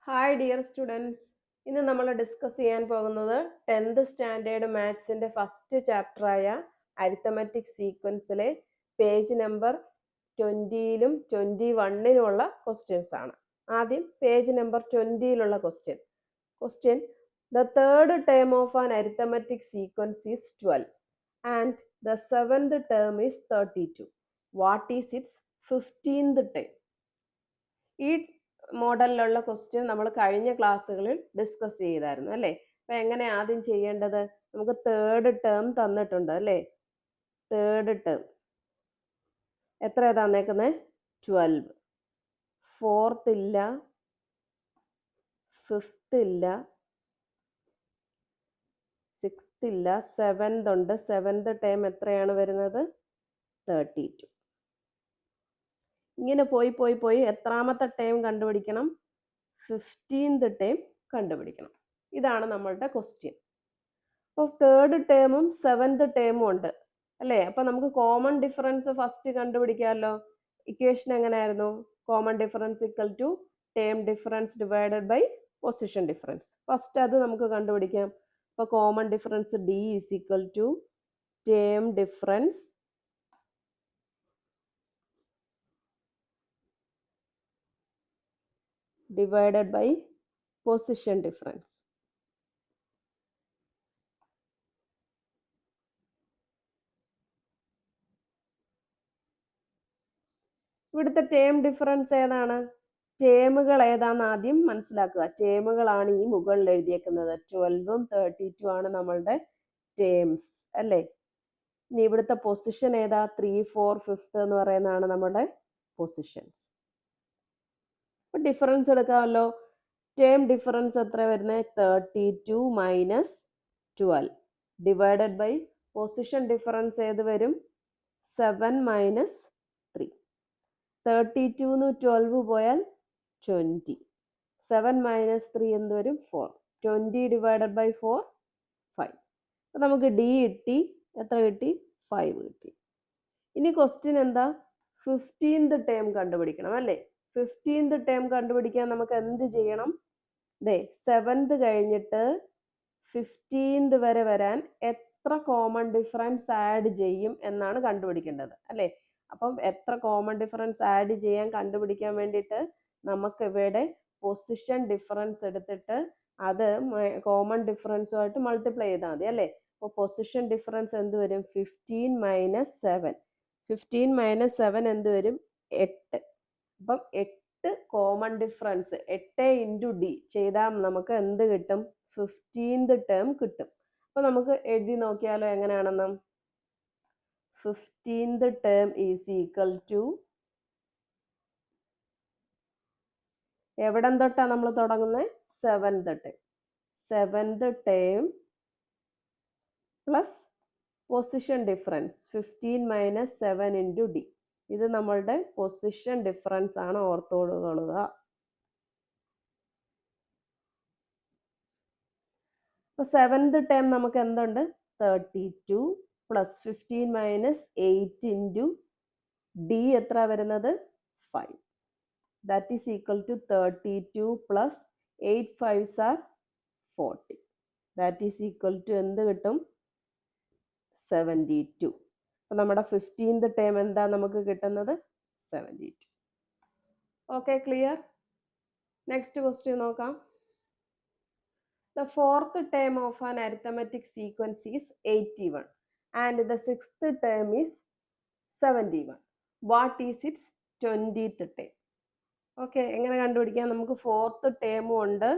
Hi dear students, ഇന്ന് നമ്മൾ discuss ചെയ്യാൻ പോകുന്നത് 10th സ്റ്റാൻഡേർഡ് മാത്സിൻ്റെ ഫസ്റ്റ് ചാപ്റ്ററായ അരിത്തമെറ്റിക് സീക്വൻസിലെ പേജ് നമ്പർ 20ലും 21ലുമുള്ള ക്വസ്റ്റ്യൻസ് ആണ്. ആദ്യം പേജ് നമ്പർ 20ലുള്ള question the third term of an arithmetic sequence is 12 and the seventh term is 32. What is its 15th term? ഈ മോഡലിലുള്ള ക്വസ്റ്റ്യൻ നമ്മൾ കഴിഞ്ഞ ക്ലാസ്സുകളിൽ ഡിസ്കസ് ചെയ്തായിരുന്നു അല്ലേ? അപ്പം എങ്ങനെ ആദ്യം ചെയ്യേണ്ടത്? നമുക്ക് തേർഡ് ടേം തന്നിട്ടുണ്ട് അല്ലേ? തേർഡ് ടേം എത്ര തന്നേക്കുന്നത്? 12. ഫോർത്ത് ഇല്ല, ഫിഫ്ത്ത് ഇല്ല, സിക്സ്ത് ഇല്ല, സെവൻത് ഉണ്ട്. സെവൻത് ടേം എത്രയാണ് വരുന്നത്? 32. ഇങ്ങനെ പോയി എത്രാമത്തെ ടേം കണ്ടുപിടിക്കണം? 15th ടേം കണ്ടുപിടിക്കണം. ഇതാണ് നമ്മളുടെ ക്വസ്റ്റ്യൻ. അപ്പോൾ തേർഡ് ടേമും സെവൻത് ടേമും ഉണ്ട് അല്ലേ? അപ്പം നമുക്ക് കോമൺ ഡിഫറൻസ് ഫസ്റ്റ് കണ്ടുപിടിക്കാമല്ലോ. ഇക്വേഷൻ എങ്ങനെയായിരുന്നു? Common difference equal to term difference divided by position difference. First അത് നമുക്ക് കണ്ടുപിടിക്കാം. അപ്പോൾ common difference D is equal to term difference divided by position difference. ഇവിടുത്തെ ടേം ഡിഫറൻസ് ഏതാണ്? ടേമുകൾ ഏതാണെന്ന് ആദ്യം മനസ്സിലാക്കുക. ടേമുകളാണ് ഈ മുകളിൽ എഴുതിയേക്കുന്നത്. 12ഉം 32 ആണ് നമ്മളുടെ ടേംസ് അല്ലേ? ഇനി ഇവിടുത്തെ പൊസിഷൻ ഏതാ? 3, 4, 5 എന്ന് പറയുന്നതാണ് നമ്മുടെ പൊസിഷൻസ്. അപ്പൊ ഡിഫറൻസ് എടുക്കാമല്ലോ. ടേം ഡിഫറൻസ് എത്ര വരുന്നത്? 32 minus 12 divided by position difference ഏത് വരും? 7 മൈനസ് 3. 32 12 പോയാൽ 20. 7 മൈനസ് 3 എന്ത് വരും? 4. 20 ഡിവൈഡഡ് ബൈ 4 5. അപ്പം നമുക്ക് ഡി കിട്ടി. എത്ര കിട്ടി? 5 കിട്ടി. ഇനി ക്വസ്റ്റ്യൻ എന്താ? 15th ടേം കണ്ടുപിടിക്കണം അല്ലേ? 15th ടേം കണ്ടുപിടിക്കാൻ നമുക്ക് എന്ത് ചെയ്യണം? ദേ 7th കഴിഞ്ഞിട്ട് 15th വരെ വരാൻ എത്ര കോമൺ ഡിഫറൻസ് ആഡ് ചെയ്യും എന്നാണ് കണ്ടുപിടിക്കേണ്ടത് അല്ലേ? അപ്പം എത്ര കോമൺ ഡിഫറൻസ് ആഡ് ചെയ്യാൻ കണ്ടുപിടിക്കാൻ വേണ്ടിയിട്ട് നമുക്ക് ഇവിടെ പൊസിഷൻ ഡിഫറൻസ് എടുത്തിട്ട് അത് കോമൺ ഡിഫറൻസുമായിട്ട് മൾട്ടിപ്ലൈ ചെയ്താൽ മതി അല്ലേ? അപ്പോൾ പൊസിഷൻ ഡിഫറൻസ് എന്ത് വരും? 15 മൈനസ് 7. 15 മൈനസ് 7 എന്ത് വരും? 8. അപ്പം 8 കോമൺ ഡിഫറൻസ് 8 ഇൻറ്റു ഡി ചെയ്താൽ നമുക്ക് എന്ത് കിട്ടും? 15th ടേം കിട്ടും. അപ്പോൾ നമുക്ക് എഴുതി നോക്കിയാലോ എങ്ങനെയാണെന്ന്? 15th term is equal to എവിടം തൊട്ടാണ് നമ്മൾ തുടങ്ങുന്നത്? 7th term. 7th term plus position difference 15 minus 7 into D. ഇത് നമ്മളുടെ പൊസിഷൻ ഡിഫറൻസ് ആണ്, ഓർത്തോളുക. അപ്പോൾ 7th ടേം നമുക്ക് എന്തുണ്ട്? 32 പ്ലസ് 15 മൈനസ് 8 ഇൻറ്റു ഡി എത്ര വരുന്നത്? 5. That is equal to 32 plus 8 5s are 40. That is equal to എന്ത് കിട്ടും? 72. അപ്പം നമ്മുടെ 15th ടേം എന്താ നമുക്ക് കിട്ടുന്നത്? 72. Okay, clear? നെക്സ്റ്റ് ക്വസ്റ്റ്യൻ നോക്കാം. The fourth term of an arithmetic sequence is 81 and the sixth term is 71. What is its 20th term? Okay, എങ്ങനെ കണ്ടുപിടിക്കാം? നമുക്ക് ഫോർത്ത് ടേമും ഉണ്ട്,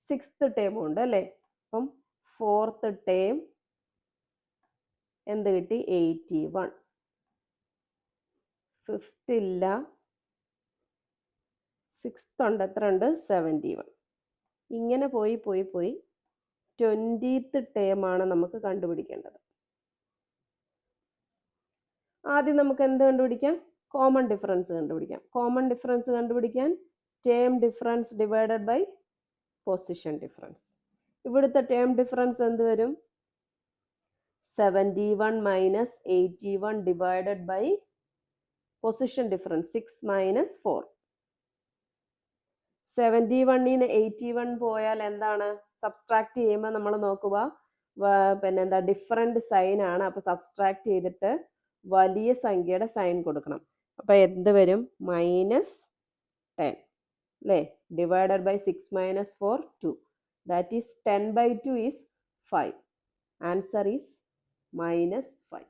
സിക്സ്ത് ടേമും ഉണ്ട് അല്ലേ? അപ്പം ഫോർത്ത് ടേം എന്ത് കിട്ടി? 81. ഫിഫ്ത്ത് ഇല്ല, സിക്സ്ത് ഉണ്ട്. എത്ര ഉണ്ട്? 71. ഇങ്ങനെ പോയി 20th ടേം ആണ് നമുക്ക് കണ്ടുപിടിക്കേണ്ടത്. ആദ്യം നമുക്ക് എന്ത് കണ്ടുപിടിക്കാം? കോമൺ ഡിഫറൻസ് കണ്ടുപിടിക്കാം. കോമൺ ഡിഫറൻസ് കണ്ടുപിടിക്കാൻ term difference divided by position difference. ഇവിടുത്തെ ടേം ഡിഫറൻസ് എന്ത് വരും? 71 minus 81 divided by position difference 6 minus 4. 71 81 പോയാൽ എന്താണ്? സബ്സ്ട്രാക്ട് ചെയ്യുമ്പോൾ നമ്മൾ നോക്കുക പിന്നെ എന്താ ഡിഫറെന്റ് സൈൻ ആണ്. അപ്പൊ സബ്സ്ട്രാക്ട് ചെയ്തിട്ട് വലിയ സംഖ്യയുടെ സൈൻ കൊടുക്കണം. അപ്പൊ എന്ത് വരും? -10 അല്ലേ? Divided by 6 - 4 2. That is 10/2 is 5. Answer is -5.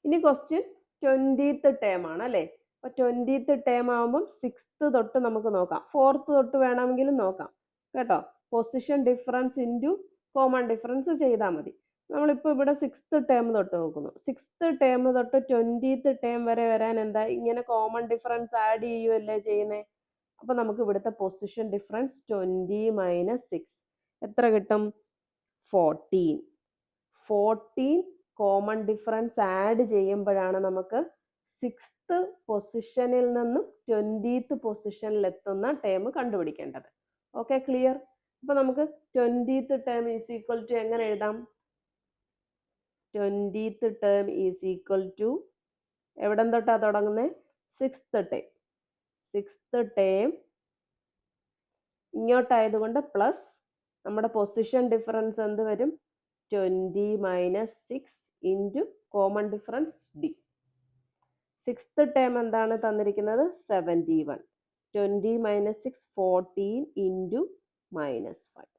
ഇനി ക്വസ്റ്റ്യൻ 20th ടേം ആണ് അല്ലേ? അപ്പൊ 20th ടേം ആവുമ്പം 6th തൊട്ട് നമുക്ക് നോക്കാം, 4th തൊട്ട് വേണമെങ്കിലും നോക്കാം കേട്ടോ. Position difference into common difference ചെയ്താൽ മതി. നമ്മളിപ്പോൾ ഇവിടെ 6th ടേം തൊട്ട് നോക്കുന്നു. 6th ടേം തൊട്ട് 20th ടേം വരെ വരാൻ എന്താ? ഇങ്ങനെ കോമൺ ഡിഫറൻസ് ആഡ് ചെയ്യുകയല്ലേ ചെയ്യുന്നത്. അപ്പൊ നമുക്ക് ഇവിടുത്തെ പൊസിഷൻ ഡിഫറൻസ് 20 - 6 എത്ര കിട്ടും? 14. 14 കോമൺ ഡിഫറൻസ് ആഡ് ചെയ്യുമ്പോഴാണ് നമുക്ക് 6th പൊസിഷനിൽ നിന്നും 20th പൊസിഷനിൽ എത്തുന്ന ടേം കണ്ടുപിടിക്കേണ്ടത്. Okay, clear? അപ്പൊ നമുക്ക് 20th term is equal to എങ്ങനെ എഴുതാം? 20th term is equal to എവിടെ തൊട്ടാ തുടങ്ങുന്നത്? 6th term. 6th ടേം ഇങ്ങോട്ടായതുകൊണ്ട് പ്ലസ് നമ്മുടെ പൊസിഷൻ ഡിഫറൻസ് എന്ത് വരും? 20 - 6 into common difference D. 6th term എന്താണ് തന്നിരിക്കുന്നത്? 71. 20 - 6 14 ഇൻറ്റു -5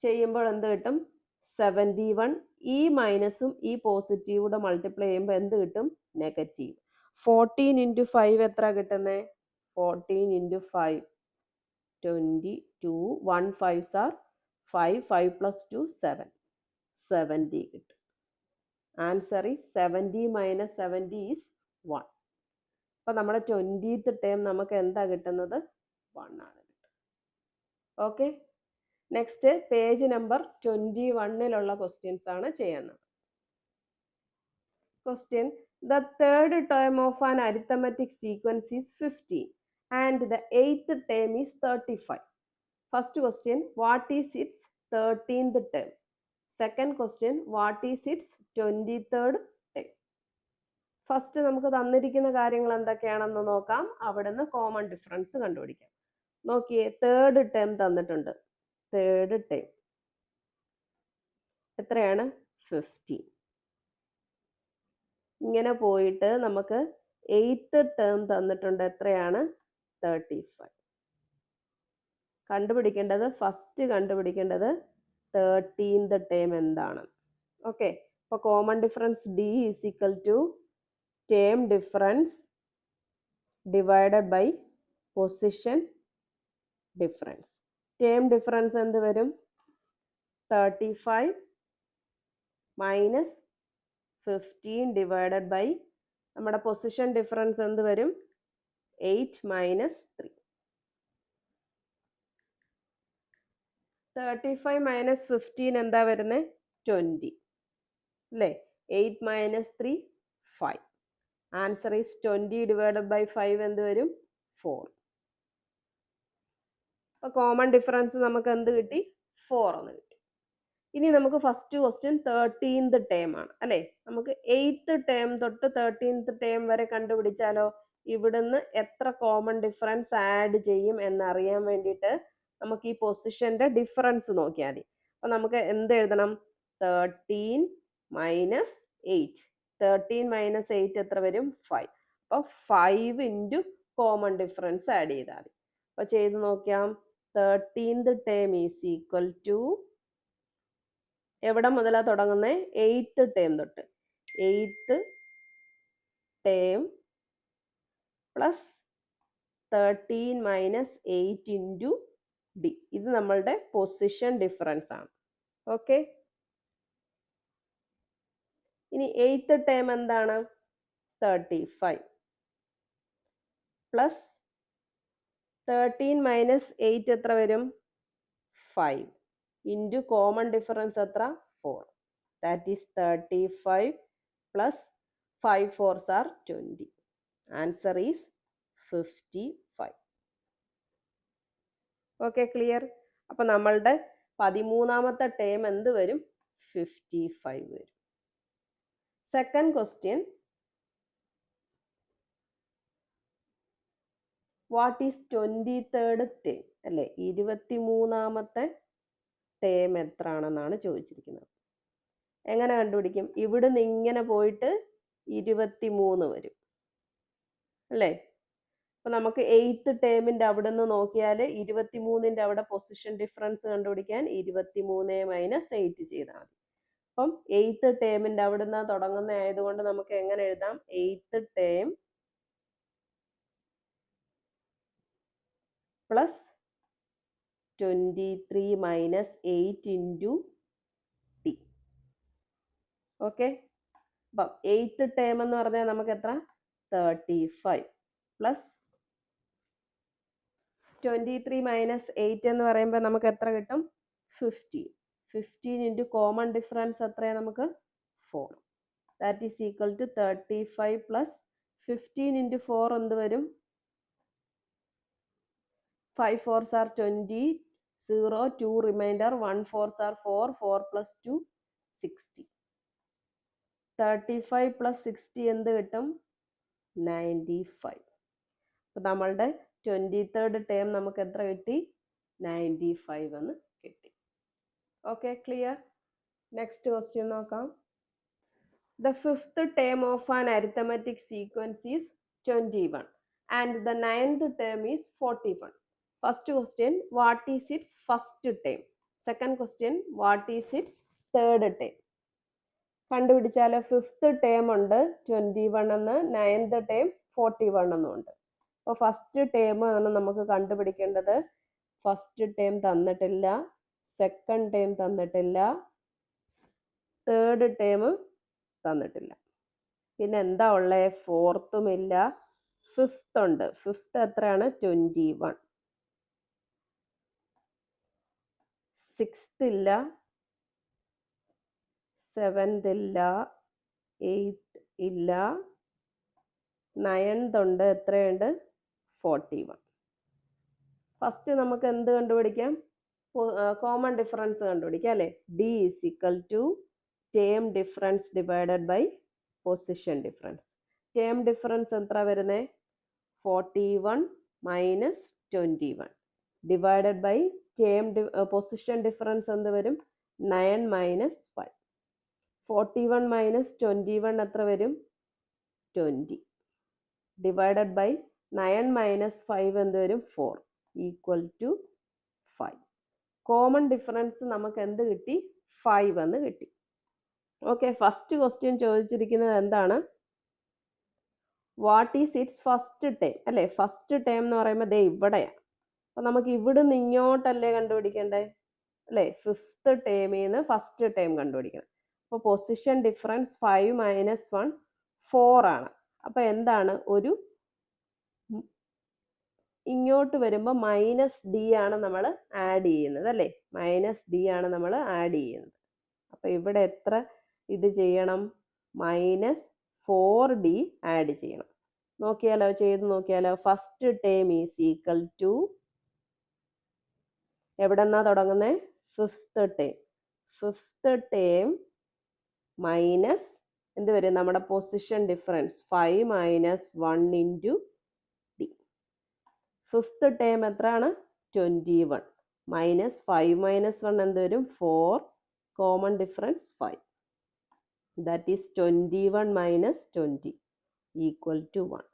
ചെയ്യുമ്പോൾ എന്ത് കിട്ടും? 71. ഈ മൈനസും ഈ പോസിറ്റീവൂടെ മൾട്ടിപ്ലൈ ചെയ്യുമ്പോൾ എന്ത് കിട്ടും? നെഗറ്റീവ്. 14 ഇൻറ്റു 5 എത്ര കിട്ടുന്നത്? 14 ഇൻറ്റു 5 22. 1 5s are 5. 5 plus 2 7. 70 കിട്ടും. Answer is 70 - 70 is 1. അപ്പൊ നമ്മുടെ 20th ടേം നമുക്ക് എന്താ കിട്ടുന്നത്? 1 ആണ് കിട്ടുന്നത്. ഓക്കെ, നെക്സ്റ്റ് പേജ് നമ്പർ 21-ലുള്ള ക്വസ്റ്റ്യൻസ് ആണ് ചെയ്യുന്നത്. Question: the third term of an arithmetic sequence is 15 and the 8th term is 35. First question: what is its 13th term? Second question: what is its 23rd term? First നമുക്ക് തന്നിരിക്കുന്ന കാര്യങ്ങൾ എന്തൊക്കെയാണെന്ന് നോക്കാം. അവിടുന്ന് common difference കണ്ടുപിടിക്കാം. നോക്കിയേ, third term തന്നിട്ടുണ്ട്. Third term എത്രയാണ്? 15. ഇങ്ങനെ പോയിട്ട് നമുക്ക് 8th ടേം തന്നിട്ടുണ്ട്. എത്രയാണ്? 35. കണ്ടുപിടിക്കേണ്ടത്, ഫസ്റ്റ് കണ്ടുപിടിക്കേണ്ടത് 13th ടേം എന്താണ്. ഓക്കെ, അപ്പോൾ common difference D is equal to term difference divided by position difference. Term difference എന്ത് വരും? 35 മൈനസ് 15 ഡിവൈഡഡ് ബൈ നമ്മുടെ പൊസിഷൻ ഡിഫറൻസ് എന്ത് വരും? 8 മൈനസ് 3. 35 മൈനസ് 15 എന്താ വരുന്നത്? 20 അല്ലേ? 8 minus 3 5. Answer is 20 divided by 5 എന്ത് വരും? 4. അപ്പോൾ കോമൺ ഡിഫറൻസ് നമുക്ക് എന്ത് കിട്ടി? 4 എന്ന് കിട്ടി. ഇനി നമുക്ക് ഫസ്റ്റ് ക്വസ്റ്റ്യൻ 13th ടേം ആണ് അല്ലേ? നമുക്ക് 8th ടേം തൊട്ട് 13th ടേം വരെ കണ്ടുപിടിച്ചാലോ? ഇവിടുന്ന് എത്ര കോമൺ ഡിഫറൻസ് ആഡ് ചെയ്യും എന്നറിയാൻ വേണ്ടിയിട്ട് നമുക്ക് ഈ പൊസിഷന്റെ ഡിഫറൻസ് നോക്കിയാൽ മതി. അപ്പൊ നമുക്ക് എന്ത് എഴുതണം? 13 മൈനസ് 8. 13 മൈനസ് 8 എത്ര വരും? 5. അപ്പൊ 5 ഇൻറ്റു കോമൺ ഡിഫറൻസ് ആഡ് ചെയ്താൽ മതി. അപ്പൊ ചെയ്ത് നോക്കിയാൽ 13th term is equal to എവിടെ മുതലാ തുടങ്ങുന്നത്? 8th ടേം തൊട്ട്. 8th term plus 13 minus 8 into D. ഇത് നമ്മളുടെ പൊസിഷൻ ഡിഫറൻസ് ആണ്. ഓക്കെ, ഇനി 8th ടേം എന്താണ്? 35 പ്ലസ് 13 മൈനസ് 8 എത്ര വരും? 5 ഇൻറ്റു കോമൺ ഡിഫറൻസ് എത്ര? 4. That is 35 plus 5 4s are 20. Answer is 55. Okay, clear? അപ്പൊ നമ്മളുടെ 13ാമത്തെ ടേം എന്ത് വരും? 55 വരും. Second question: what is 23rd term അല്ലേ? 23ാമത്തെ ടേം എത്ര ആണെന്നാണ് ചോദിച്ചിരിക്കുന്നത്. എങ്ങനെ കണ്ടുപിടിക്കും? ഇവിടുന്ന് ഇങ്ങനെ പോയിട്ട് 23 വരും അല്ലേ? അപ്പൊ നമുക്ക് 8th ടേമിന്റെ അവിടെ നിന്ന് നോക്കിയാൽ 23ന്റെ അവിടെ പൊസിഷൻ ഡിഫറൻസ് കണ്ടുപിടിക്കാൻ 23 മൈനസ് 8 ചെയ്താൽ മതി. അപ്പം 8th ടേമിന്റെ അവിടെ നിന്ന് തുടങ്ങുന്ന ആയതുകൊണ്ട് നമുക്ക് എങ്ങനെ എഴുതാം? 8th term plus 23 minus 8 into T. Okay, അപ്പം 8th ടേം എന്ന് പറഞ്ഞാൽ നമുക്ക് എത്ര? 35 പ്ലസ് 23 മൈനസ് 8 എന്ന് പറയുമ്പോൾ നമുക്ക് എത്ര കിട്ടും? 15 ഇൻറ്റു കോമൺ ഡിഫറൻസ് എത്രയാണ് നമുക്ക്? 4. That is equal to 35 plus 15 into 4 എന്ത് വരും? 5 4s are 20, 0, 2 remainder, 1 4s are 4, 4 plus 2, 60. 35 plus 60 എന്ത് കിട്ടും? 95. അപ്പോൾ നമ്മളുടെ 23rd ടേം നമുക്ക് എത്ര കിട്ടി? 95 എന്ന് കിട്ടി. Okay, clear? നെക്സ്റ്റ് ക്വസ്റ്റ്യൻ നോക്കാം. The 5th term of an arithmetic sequence is 21 and the 9th term is 41. First question, what is its first term? Second question, what is its third term? കണ്ടുപിടിച്ചാൽ 5th term ഉണ്ട് 21 എന്ന്, 9th term 41 എന്നും ഉണ്ട്. അപ്പോൾ first term ആണ് നമുക്ക് കണ്ടുപിടിക്കേണ്ടത്. First term തന്നിട്ടില്ല, സെക്കൻഡ് ടേം തന്നിട്ടില്ല, തേർഡ് ടേം തന്നിട്ടില്ല. പിന്നെ എന്താ ഉള്ളത്? ഫോർത്തും ഇല്ല, ഫിഫ്ത്ത് ഉണ്ട്. ഫിഫ്ത്ത് എത്രയാണ്? 21. സിക്സ്ത് ഇല്ല, സെവൻത് ഇല്ല, എയ്ത്ത് ഇല്ല, നയൻത് ഉണ്ട്. എത്രയുണ്ട്? 41. ഫസ്റ്റ് നമുക്ക് എന്ത് കണ്ടുപിടിക്കാം? കോമൺ ഡിഫറൻസ് കണ്ടുപിടിക്കാം അല്ലേ? D is equal to term difference divided by position difference. Term difference എത്ര വരുന്നത്? 41 minus 21 divided by term position difference എന്ത് വരും? 9 മൈനസ് 5. 41 മൈനസ് 21 എത്ര വരും? 20 ഡിവൈഡഡ് ബൈ 9 മൈനസ് 5 എന്ത് വരും? 4 ഈക്വൽ ടു 5. കോമൺ ഡിഫറൻസ് നമുക്ക് എന്ത് കിട്ടി? 5 എന്ന് കിട്ടി. ഓക്കെ, ഫസ്റ്റ് ക്വസ്റ്റ്യൻ ചോദിച്ചിരിക്കുന്നത് എന്താണ്? What is it's first term അല്ലേ? ഫസ്റ്റ് ടേം എന്ന് പറയുമ്പോൾ ദേ ഇവിടെയാണ്. അപ്പം നമുക്ക് ഇവിടുന്ന് ഇങ്ങോട്ടല്ലേ കണ്ടുപിടിക്കണ്ടേ അല്ലേ? 5th ടേമിൽ നിന്ന് ഫസ്റ്റ് ടേം കണ്ടുപിടിക്കണം. അപ്പോൾ പൊസിഷൻ ഡിഫറൻസ് 5 മൈനസ് 1 4 ആണ്. അപ്പോൾ എന്താണ്? ഒരു ഇങ്ങോട്ട് വരുമ്പോൾ മൈനസ് ഡി ആണ് നമ്മൾ ആഡ് ചെയ്യുന്നത് അല്ലേ? മൈനസ് ഡി ആണ് നമ്മൾ ആഡ് ചെയ്യുന്നത്. അപ്പോൾ ഇവിടെ എത്ര ഇത് ചെയ്യണം? മൈനസ് 4d ആഡ് ചെയ്യണം. നോക്കിയാലോ, ചെയ്ത് നോക്കിയാലോ. First term is equal to എവിടെ നിന്നാ തുടങ്ങുന്നത്? 5th term. 5th term minus എന്ത് വരും? നമ്മുടെ position difference 5 minus 1 into D. 5th term എത്രയാണ്? 21 മൈനസ് 5 മൈനസ് 1 എന്ത് വരും? 4. Common difference 5. That is 21 minus 20 equal to 1.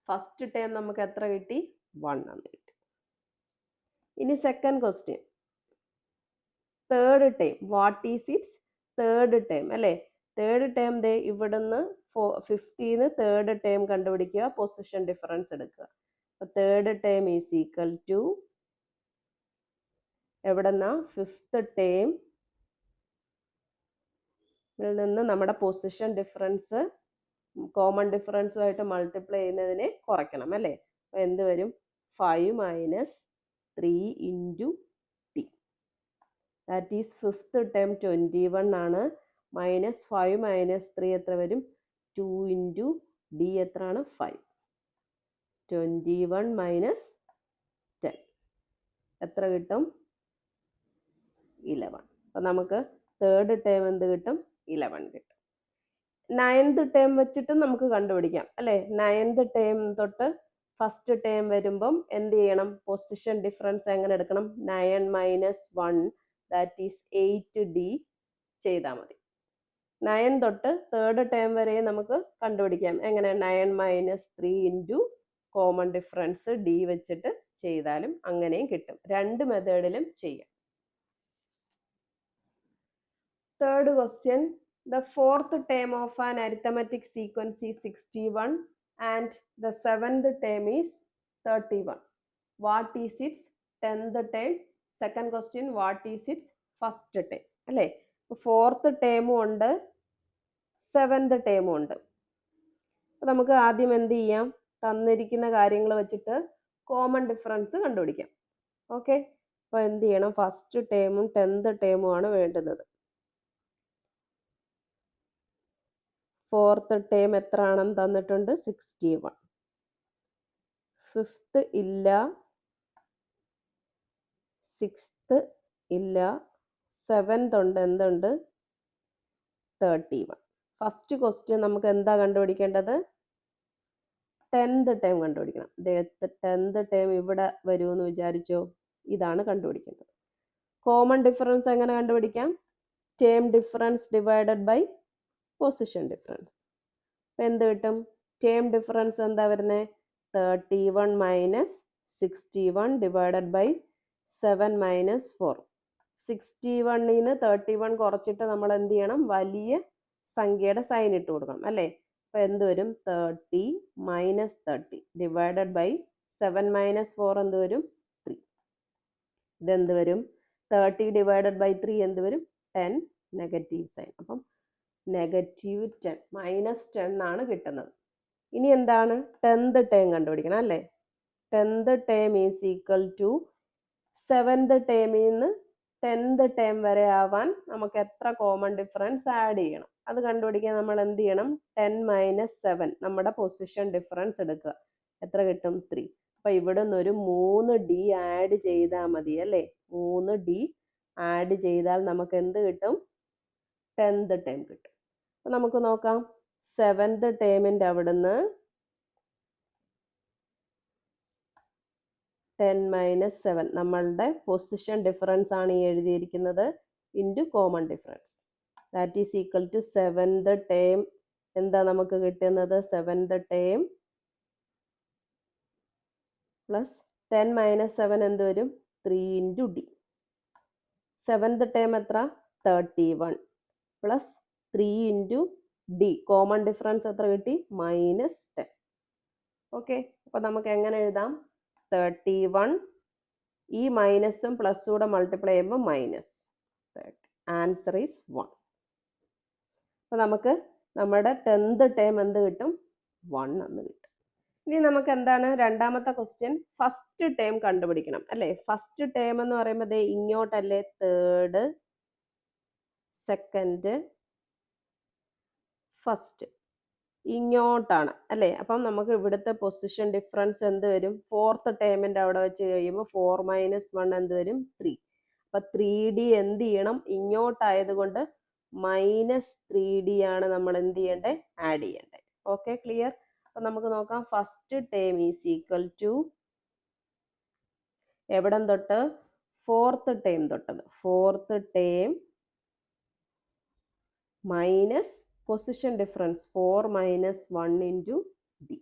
First term നമുക്ക് എത്ര കിട്ടി? 1 എന്ന് കിട്ടി. ഇനി second question, third term. What is it's third term അല്ലേ? തേർഡ് ടേം ദേ ഇവിടുന്ന് 50ന്ന് തേർഡ് ടേം കണ്ടുപിടിക്കുക, പൊസിഷൻ ഡിഫറൻസ് എടുക്കുക. അപ്പോൾ third term is equal to എവിടെന്നാ? 5th ടേം നിന്ന് നമ്മുടെ പൊസിഷൻ ഡിഫറൻസ് കോമൺ ഡിഫറൻസുമായിട്ട് മൾട്ടിപ്ലൈ ചെയ്യുന്നതിനെ കുറയ്ക്കണം അല്ലേ? അപ്പോൾ എന്ത് വരും? 5 minus 3 into T. That is 5th term 21 ആണ്. മൈനസ് 5 മൈനസ് 3 എത്ര വരും? 2 ഇൻറ്റു ഡി എത്രയാണ്? 5. 21 മൈനസ് 10 എത്ര കിട്ടും? 11. അപ്പം നമുക്ക് തേർഡ് ടേം എന്ത് കിട്ടും? 11 കിട്ടും. 9th ടേം വെച്ചിട്ട് നമുക്ക് കണ്ടുപിടിക്കാം അല്ലേ? 9th ടേം തൊട്ട് ഫസ്റ്റ് ടേം വരുമ്പം എന്ത് ചെയ്യണം? പൊസിഷൻ ഡിഫറൻസ് എങ്ങനെ എടുക്കണം? 9 മൈനസ് 1 ദാറ്റ് ഈസ് 8D ചെയ്താൽ മതി. 9 തൊട്ട് തേർഡ് ടേം വരെ നമുക്ക് കണ്ടുപിടിക്കാം. എങ്ങനെ? 9 minus 3 into common difference D വെച്ചിട്ട് ചെയ്താലും അങ്ങനെയും കിട്ടും. രണ്ട് മെത്തേഡിലും ചെയ്യാം. Third question, the fourth term of an arithmetic sequence is 61 and the seventh term is 31. What is its 10th term? Second question, what is its first term? അല്ലേ? Fourth ടേമും ഉണ്ട്, seventh ടേമും ഉണ്ട്. നമുക്ക് ആദ്യം എന്ത് ചെയ്യാം? തന്നിരിക്കുന്ന കാര്യങ്ങൾ വെച്ചിട്ട് കോമൺ ഡിഫറൻസ് കണ്ടുപിടിക്കാം. ഓക്കെ, അപ്പോൾ എന്ത് ചെയ്യണം? ഫസ്റ്റ് ടേമും 10th ടേമും ആണ് വേണ്ടുന്നത്. ഫോർത്ത് ടേം എത്ര ആണെന്ന് തന്നിട്ടുണ്ട്? 61. ഫിഫ്ത്ത് ഇല്ല, സിക്സ്ത് ഇല്ല, സെവൻത് ഉണ്ട്. എന്തുണ്ട്? 31. ഫസ്റ്റ് ക്വസ്റ്റ്യൻ നമുക്ക് എന്താ കണ്ടുപിടിക്കേണ്ടത്? 10th ടേം കണ്ടുപിടിക്കണം. 10th ടേം ഇവിടെ വരുമെന്ന് വിചാരിച്ചോ? ഇതാണ് കണ്ടുപിടിക്കേണ്ടത്. കോമൺ ഡിഫറൻസ് എങ്ങനെ കണ്ടുപിടിക്കാം? Term difference divided by position difference. അപ്പം എന്ത് കിട്ടും? ടേം ഡിഫറൻസ് എന്താ വരുന്നത്? 31 മൈനസ് 61 ഡിവൈഡഡ് ബൈ 7 മൈനസ് 4. 61ൽ നിന്ന് 31 കുറച്ചിട്ട് നമ്മൾ എന്ത് ചെയ്യണം? വലിയ സംഖ്യയുടെ സൈൻ ഇട്ട് കൊടുക്കണം അല്ലേ? അപ്പോൾ എന്ത് വരും? 30 മൈനസ് 30 ഡിവൈഡഡ് ബൈ 7 മൈനസ് 4 എന്ത് വരും? 3. ഇതെന്ത് വരും? 30 ഡിവൈഡഡ് ബൈ 3 എന്ത് വരും? 10 നെഗറ്റീവ് സൈൻ. അപ്പം -10 -10 ആണ് കിട്ടുന്നത്. ഇനി എന്താണ്? 10th ടേം കണ്ടുപിടിക്കണം അല്ലേ? 10th term is equal to 7th ടേമിൽ നിന്ന് 10th ടേം വരെ ആവാൻ നമുക്ക് എത്ര കോമൺ ഡിഫറൻസ് ആഡ് ചെയ്യണം? അത് കണ്ടുപിടിക്കാൻ നമ്മൾ എന്ത് ചെയ്യണം? 10 മൈനസ് 7 നമ്മുടെ പൊസിഷൻ ഡിഫറൻസ് എടുക്കുക. എത്ര കിട്ടും? 3. അപ്പോൾ ഇവിടെ നിന്നൊരു 3D ആഡ് ചെയ്താൽ മതി അല്ലേ? 3D ആഡ് ചെയ്താൽ നമുക്ക് എന്ത് കിട്ടും? 10th ടേം കിട്ടും. അപ്പോൾ നമുക്ക് നോക്കാം. 7th ടേമിൻ്റെ അവിടുന്ന് 10 മൈനസ് 7 നമ്മളുടെ പൊസിഷൻ ഡിഫറൻസ് ആണ് ഈ എഴുതിയിരിക്കുന്നത് into common difference. That is equal to 7th term എന്താ നമുക്ക് കിട്ടുന്നത്? 7th ടേം പ്ലസ് 10 മൈനസ് 7 എന്ത് വരും? 3 ഇൻറ്റു D. 7th ടേം എത്ര? 31 plus 3 into D. Common difference എത്ര കിട്ടി? -10. ഓക്കെ, അപ്പോൾ നമുക്ക് എങ്ങനെ എഴുതാം? 31 ഈ മൈനസും പ്ലസും കൂടെ മൾട്ടിപ്ലൈ ചെയ്യുമ്പോൾ -30. Answer is 1. അപ്പോൾ നമുക്ക് നമ്മുടെ 10th ടേം എന്ത് കിട്ടും? 1 എന്ന് കിട്ടും. ഇനി നമുക്ക് എന്താണ് രണ്ടാമത്തെ ക്വസ്റ്റ്യൻ? ഫസ്റ്റ് ടേം കണ്ടുപിടിക്കണം അല്ലേ? ഫസ്റ്റ് ടേം എന്ന് പറയുമ്പോൾ ദേ ഇങ്ങോട്ടല്ലേ? തേർഡ്, സെക്കൻഡ്, ഫസ്റ്റ് ഇങ്ങോട്ടാണ് അല്ലേ? അപ്പം നമുക്ക് ഇവിടുത്തെ പൊസിഷൻ ഡിഫറൻസ് എന്ത് വരും? ഫോർത്ത് ടേമിൻ്റെ അവിടെ വെച്ച് കഴിയുമ്പോൾ 4 മൈനസ് 1 എന്ത് വരും? 3. അപ്പം 3D എന്ത് ചെയ്യണം? ഇങ്ങോട്ടായതുകൊണ്ട് -3D ആണ് നമ്മൾ എന്ത് ചെയ്യേണ്ടത്? ആഡ് ചെയ്യേണ്ടത്. Okay, clear? അപ്പം നമുക്ക് നോക്കാം. First term is equal to എവിടം തൊട്ട്? ഫോർത്ത് ടേം തൊട്ടത്. Fourth term minus position difference 4 minus 1 into D.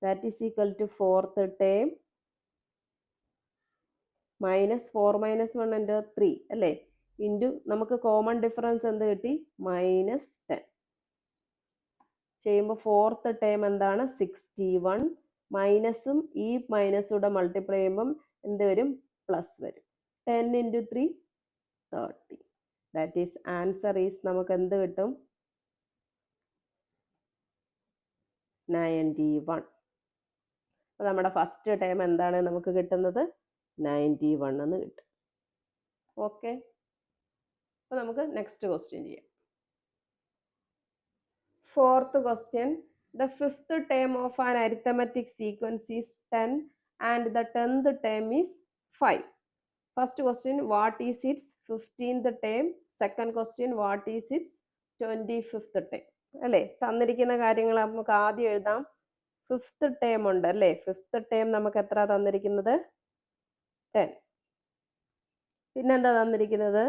That is equal to fourth term minus 4 minus 1 into 3 അല്ലേ? ഇൻറ്റു നമുക്ക് കോമൺ ഡിഫറൻസ് എന്ത് കിട്ടി? -10 ചെയ്യുമ്പോൾ ഫോർത്ത് ടേം എന്താണ്? 61 മൈനസും ഈ മൈനസും കൂടെ മൾട്ടിപ്ലൈ ചെയ്യുമ്പം എന്ത് വരും? പ്ലസ് വരും. 10 into 3 30. That is answer is നമുക്ക് എന്ത് കിട്ടും? 91. അപ്പോൾ നമ്മുടെ ഫസ്റ്റ് ടേം എന്താണ് നമുക്ക് കിട്ടുന്നത്? 91 എന്ന് കിട്ടും. ഓക്കെ, അപ്പോൾ നമുക്ക് നെക്സ്റ്റ് ക്വസ്റ്റ്യൻ ചെയ്യാം. Fourth question, the fifth term of an arithmetic sequence is 10 and the 10th term is 5. First question, what is its 15th term? Second question, what is its 25th term? അല്ലേ? തന്നിരിക്കുന്ന കാര്യങ്ങൾ നമുക്ക് ആദ്യം എഴുതാം. Fifth term ഉണ്ട് അല്ലേ? Fifth term നമുക്ക് എത്ര തന്നിരിക്കുന്നത്? 10. പിന്നെന്താ തന്നിരിക്കുന്നത്?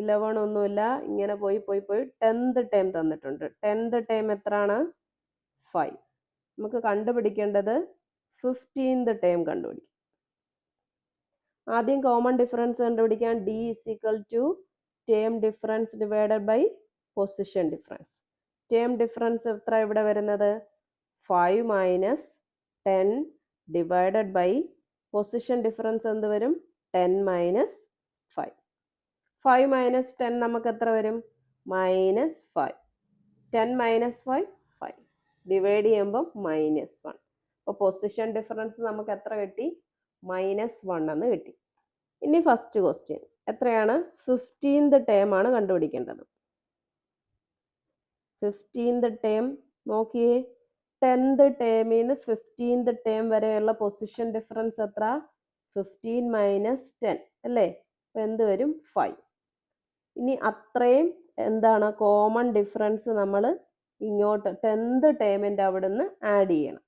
11 ഒന്നുമില്ല, ഇങ്ങനെ പോയി 10th ടേം തന്നിട്ടുണ്ട്. 10th ടേം എത്രയാണ്? 5. നമുക്ക് കണ്ടുപിടിക്കേണ്ടത് 15th ടേം കണ്ടുപിടിക്കും. ആദ്യം കോമൺ ഡിഫറൻസ് കണ്ടുപിടിക്കാൻ d is equal to term difference divided by position difference. Term difference എത്ര ഇവിടെ വരുന്നത്? 5 minus 10 divided by position difference എന്ത് വരും? 10 മൈനസ് 5. 5 മൈനസ് 10 നമുക്ക് എത്ര വരും? മൈനസ് 5. 10 മൈനസ് 5 5. ഡിവൈഡ് ചെയ്യുമ്പോൾ മൈനസ് 1. അപ്പോൾ പൊസിഷൻ ഡിഫറൻസ് നമുക്ക് എത്ര കിട്ടി? -1 എന്ന് കിട്ടി. ഇനി ഫസ്റ്റ് ക്വസ്റ്റ്യൻ എത്രയാണ്? 15th ടേം ആണ് കണ്ടുപിടിക്കേണ്ടത്. 15th ടേം നോക്കിയേ. 10th ടേമിൽ നിന്ന് 15th ടേം വരെയുള്ള പൊസിഷൻ ഡിഫറൻസ് എത്ര? 15 മൈനസ് 10 അല്ലേ? അപ്പോൾ എന്ത് വരും? 5. ഇനി അത്രയും എന്താണ് കോമൺ ഡിഫറൻസ് നമ്മൾ ഇങ്ങോട്ട് 10th ടേമിൻ്റെ അവിടെ നിന്ന് ആഡ് ചെയ്യണം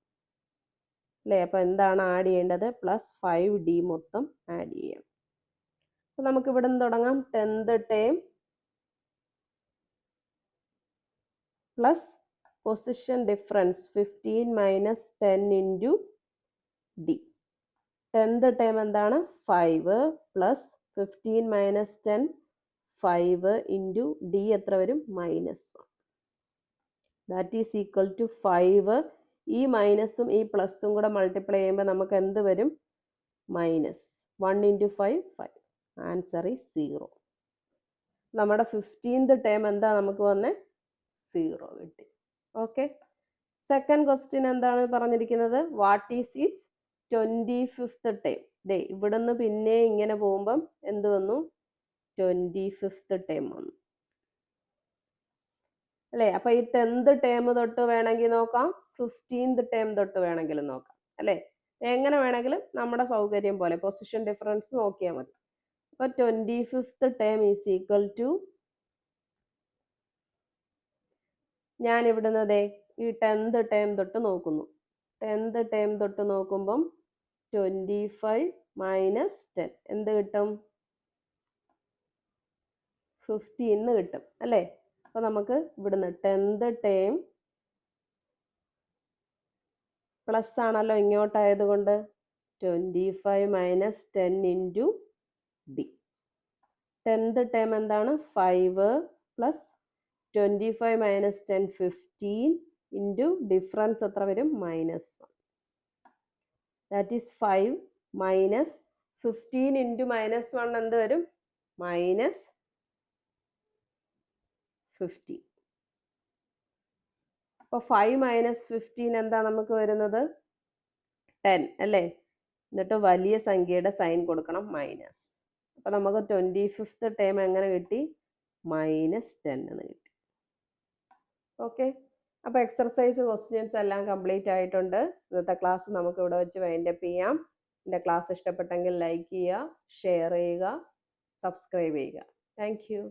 അല്ലേ? അപ്പോൾ എന്താണ് ആഡ് ചെയ്യേണ്ടത്? +5d മൊത്തം ആഡ് ചെയ്യണം. അപ്പോൾ നമുക്ക് ഇവിടെ നിന്ന് തുടങ്ങാം. 10th term plus position difference 15 minus 10 into d. 10th term എന്താണ്? 5 പ്ലസ് 15 മൈനസ് 10 5 ഇൻറ്റു d എത്ര വരും? -1. That is equal to 5. ഈ മൈനസും ഈ പ്ലസും കൂടെ മൾട്ടിപ്ലൈ ചെയ്യുമ്പോൾ നമുക്ക് എന്ത് വരും? -1 ഇൻറ്റു 5 5. Answer is 0. നമ്മുടെ 15th ടേം എന്താ നമുക്ക് വന്നേ? 0 കിട്ടി. ഓക്കെ. സെക്കൻഡ് ക്വസ്റ്റ്യൻ എന്താണ് പറഞ്ഞിരിക്കുന്നത്? What is its 25th term? ദേ ഇവിടുന്ന് പിന്നെ ഇങ്ങനെ പോകുമ്പം എന്ത് വന്നു? 25th ടേം വന്നു അല്ലേ? അപ്പോൾ ഈ 10th ടേം തൊട്ട് വേണമെങ്കിൽ നോക്കാം, 15th ടേം തൊട്ട് വേണമെങ്കിലും നോക്കാം അല്ലേ? എങ്ങനെ വേണമെങ്കിലും നമ്മുടെ സൗകര്യം പോലെ പൊസിഷൻ ഡിഫറൻസ് നോക്കിയാൽ മതി. അപ്പോൾ 25th term is equal to, ഞാൻ ഇവിടുന്ന് ദേ ഈ 10th ടേം തൊട്ട് നോക്കുന്നു. 10th ടേം തൊട്ട് നോക്കുമ്പം 25 മൈനസ് 10 എന്ത് കിട്ടും? 15 കിട്ടും അല്ലേ? അപ്പോൾ നമുക്ക് ഇവിടുന്ന് 10th ടേം പ്ലസ് ആണല്ലോ ഇങ്ങോട്ടായതുകൊണ്ട് 25 minus 10 into d. 10th term എന്താണ്? 5 പ്ലസ് 25 മൈനസ് 10 15 ഇൻറ്റു ഡിഫറൻസ് എത്ര വരും? -1. ദാറ്റ് ഈസ് 5 മൈനസ് 15 ഇൻറ്റു -1 എന്ത് വരും? -15. അപ്പോൾ 5 മൈനസ് 15 എന്താ നമുക്ക് വരുന്നത്? 10 അല്ലേ? എന്നിട്ട് വലിയ സംഖ്യയുടെ സൈൻ കൊടുക്കണം മൈനസ്. അപ്പോൾ നമുക്ക് 25th ടേം എങ്ങനെ കിട്ടി? -10 എന്ന് കിട്ടി. ഓക്കെ. അപ്പോൾ എക്സർസൈസ് ക്വസ്റ്റ്യൻസ് എല്ലാം കംപ്ലീറ്റ് ആയിട്ടുണ്ട്. ഇന്നത്തെ ക്ലാസ് നമുക്ക് ഇവിടെ വെച്ച് വൈൻഡപ്പ് ചെയ്യാം. എൻ്റെ ക്ലാസ് ഇഷ്ടപ്പെട്ടെങ്കിൽ ലൈക്ക് ചെയ്യുക, ഷെയർ ചെയ്യുക, സബ്സ്ക്രൈബ് ചെയ്യുക. Thank you.